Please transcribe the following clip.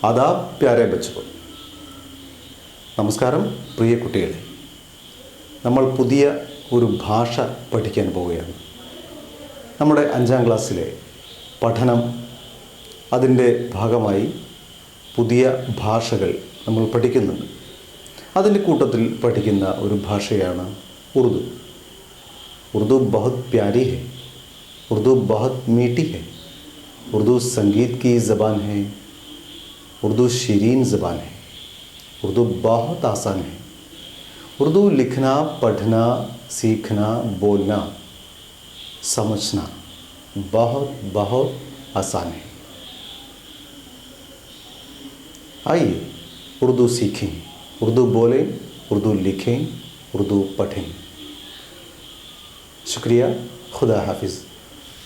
ആദാബ് പ്യാരെ ബച്ചോ. നമസ്കാരം പ്രിയ കുട്ടികളെ. നമ്മൾ പുതിയ ഒരു ഭാഷ പഠിക്കാൻ പോവുകയാണ്. നമ്മുടെ 5ാം ക്ലാസ്സിലെ പഠനം അതിൻ്റെ ഭാഗമായി പുതിയ ഭാഷകൾ നമ്മൾ പഠിക്കുന്നുണ്ട്. അതിൻ്റെ കൂട്ടത്തിൽ പഠിക്കുന്ന ഒരു ഭാഷയാണ് ഉറുദു. ഉറുദു बहुत प्यारी है, उर्दू बहुत मीठी है, उर्दू संगीत की ज़बान है, उर्दू शीरीन ज़बान है, उर्दू बहुत आसान है. उर्दू लिखना, पढ़ना, सीखना, बोलना, समझना बहुत बहुत आसान है. आइए उर्दू सीखें, उर्दू बोलें, उर्दू लिखें, उर्दू पढ़ें. शुक्रिया. खुदा हाफिज़.